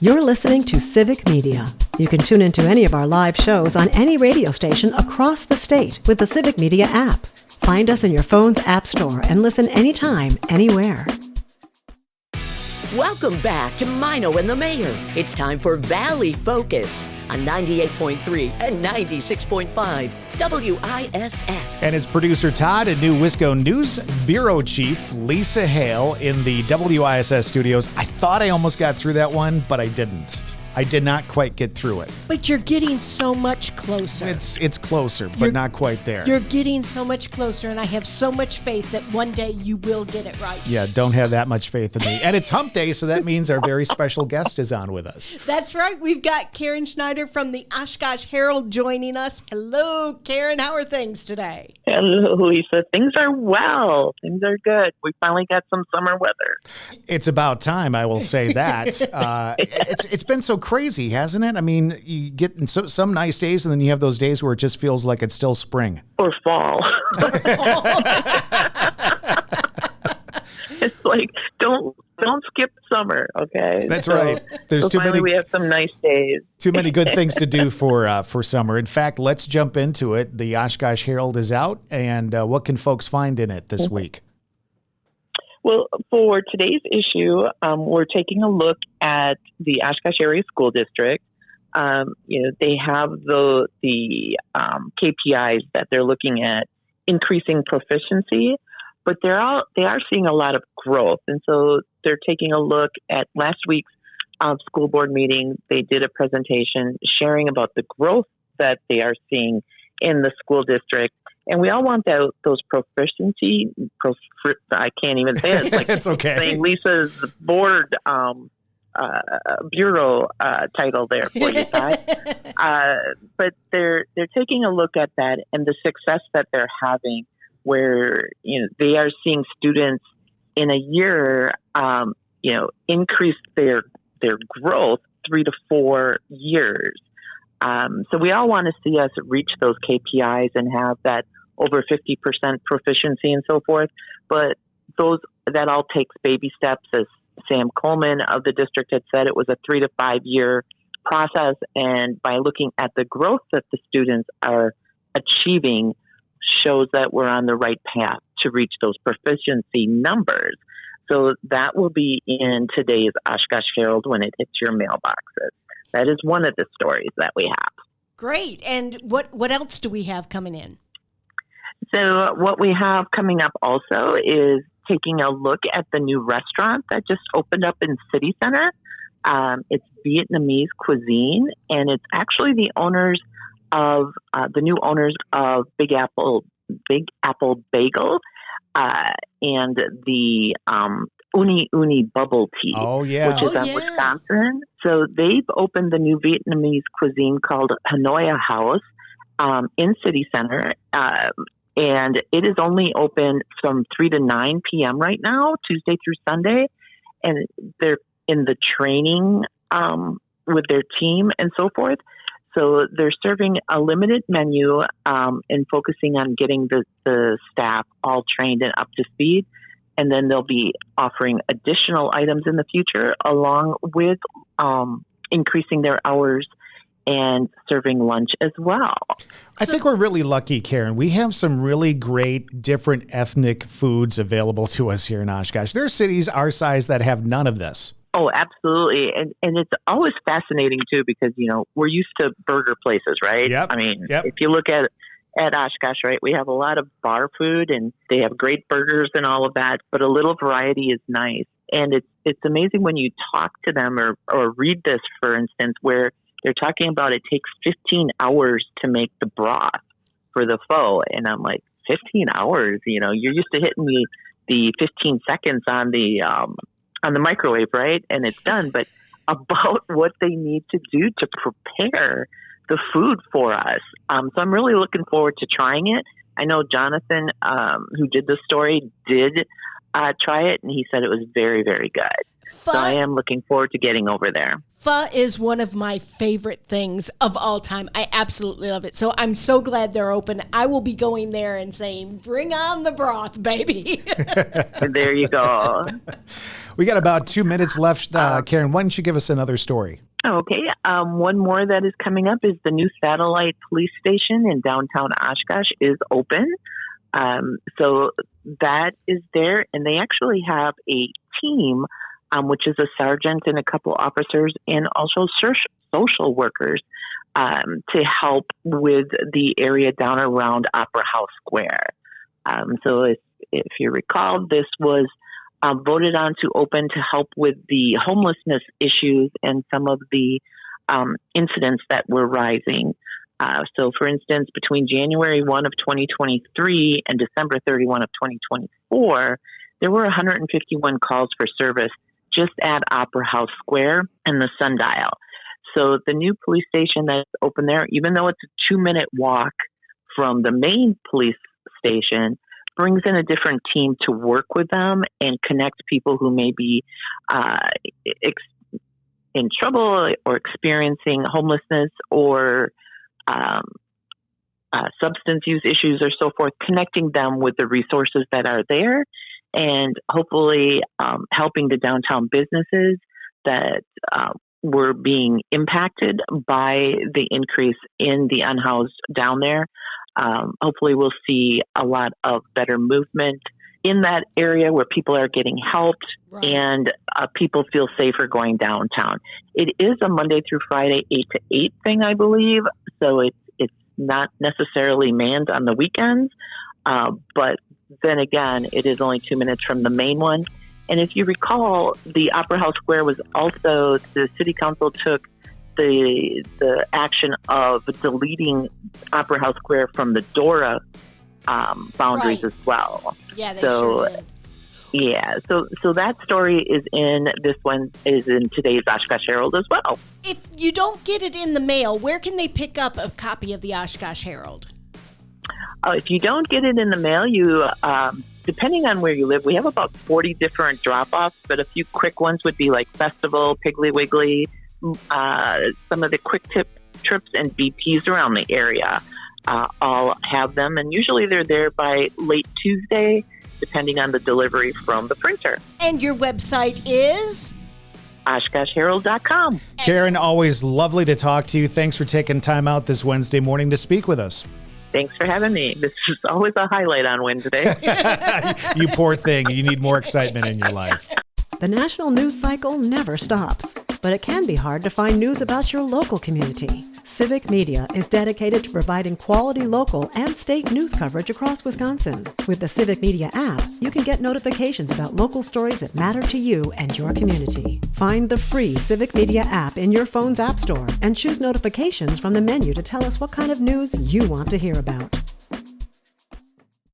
You're listening to Civic Media. You can tune into any of our live shows on any radio station across the state with the Civic Media app. Find us in your phone's app store and listen anytime, anywhere. Welcome back to Mino and the Mayor. It's time for Valley Focus on 98.3 and 96.5 WISS. And it's producer Todd and new Wisco News Bureau Chief Lisa Hale in the WISS studios. I thought I almost got through that one, but I didn't. I did not quite get through it. But you're getting so much closer. It's closer, but not quite there. You're getting so much closer, and I have so much faith that one day you will get it right. Yeah, don't have that much faith in me. And it's hump day, so that means our very special guest is on with us. That's right. We've got Karen Schneider from the Oshkosh Herald joining us. Hello, Karen. How are things today? Hello, Lisa. Things are well. Things are good. We finally got some summer weather. It's about time, I will say that. It's been so crazy, hasn't it? I mean, you get some nice days, and then you have those days where it just feels like it's still spring. Or fall. It's like, don't skip summer, okay? That's right. There's too many. We have some nice days. Too many good things to do for summer. In fact, let's jump into it. The Oshkosh Herald is out, and what can folks find in it this week? Well, for today's issue, we're taking a look at the Oshkosh Area School District. They have the KPIs that they're looking at increasing proficiency, but they are seeing a lot of growth. And so they're taking a look at last week's school board meeting. They did a presentation sharing about the growth that they are seeing in the school district. And we all want those proficiency. I can't even say it. It's like it's okay. Saying Lisa's board bureau title there for you, but they're taking a look at that and the success that they're having, where they are seeing students in a year, increase their growth 3 to 4 years. So we all want to see us reach those KPIs and have that over 50% proficiency and so forth. But that all takes baby steps. As Sam Coleman of the district had said, it was a 3 to 5 year process. And by looking at the growth that the students are achieving shows that we're on the right path to reach those proficiency numbers. So that will be in today's Oshkosh Herald when it hits your mailboxes. That is one of the stories that we have. Great. And what else do we have coming in? So what we have coming up also is taking a look at the new restaurant that just opened up in City Center. It's Vietnamese cuisine, and it's actually the new owners of Big Apple Bagel and the Uni Uni Bubble Tea, which is out Wisconsin. So they've opened the new Vietnamese cuisine called Hanoi House in City Center, and it is only open from 3 to 9 p.m. right now, Tuesday through Sunday, and they're in the training with their team and so forth. So they're serving a limited menu and focusing on getting the staff all trained and up to speed. And then they'll be offering additional items in the future, along with increasing their hours and serving lunch as well. I think we're really lucky, Karen. We have some really great different ethnic foods available to us here in Oshkosh. There are cities our size that have none of this. Oh, absolutely. And it's always fascinating, too, because, we're used to burger places, right? Yep. I mean, if you look at Oshkosh, right, we have a lot of bar food and they have great burgers and all of that, but a little variety is nice. And it's amazing when you talk to them or read this, for instance, where they're talking about it takes 15 hours to make the broth for the pho. And I'm like, 15 hours? You're used to hitting the 15 seconds on the microwave, right? And it's done. But about what they need to do to prepare the food for us. So I'm really looking forward to trying it. I know Jonathan, who did the story, did try it, and he said it was very, very good. So I am looking forward to getting over there. Pho is one of my favorite things of all time. I absolutely love it. So I'm so glad they're open. I will be going there and saying, bring on the broth, baby. There you go. We got about 2 minutes left. Karen, why don't you give us another story? Okay. One more that is coming up is the new satellite police station in downtown Oshkosh is open. So that is there, and they actually have a team, which is a sergeant and a couple officers and also social workers to help with the area down around Opera House Square. So if you recall, this was voted on to open to help with the homelessness issues and some of the incidents that were rising. So, for instance, between January 1 of 2023 and December 31 of 2024, there were 151 calls for service just at Opera House Square and the Sundial. So the new police station that's open there, even though it's a 2-minute walk from the main police station, brings in a different team to work with them and connect people who may be in trouble or experiencing homelessness or substance use issues or so forth, connecting them with the resources that are there and hopefully helping the downtown businesses that were being impacted by the increase in the unhoused down there. Hopefully we'll see a lot of better movement in that area where people are getting helped and people feel safer going downtown. It is a Monday through Friday 8 to 8 thing, I believe. So it's not necessarily manned on the weekends. But then again, it is only 2 minutes from the main one. And if you recall, the Opera House Square was also, the city council took the action of deleting Opera House Square from the Dora boundaries as well. Yeah, they sure did. Yeah, so that story is in today's Oshkosh Herald as well. If you don't get it in the mail, where can they pick up a copy of the Oshkosh Herald? If you don't get it in the mail, you depending on where you live, we have about 40 different drop-offs, but a few quick ones would be like Festival, Piggly Wiggly, some of the quick trips and BPs around the area all have them, and usually they're there by late Tuesday, depending on the delivery from the printer. And your website is? OshkoshHerald.com. Karen, always lovely to talk to you. Thanks for taking time out this Wednesday morning to speak with us. Thanks for having me. This is always a highlight on Wednesday. You poor thing. You need more excitement in your life. The national news cycle never stops, but it can be hard to find news about your local community. Civic Media is dedicated to providing quality local and state news coverage across Wisconsin. With the Civic Media app, you can get notifications about local stories that matter to you and your community. Find the free Civic Media app in your phone's app store and choose notifications from the menu to tell us what kind of news you want to hear about.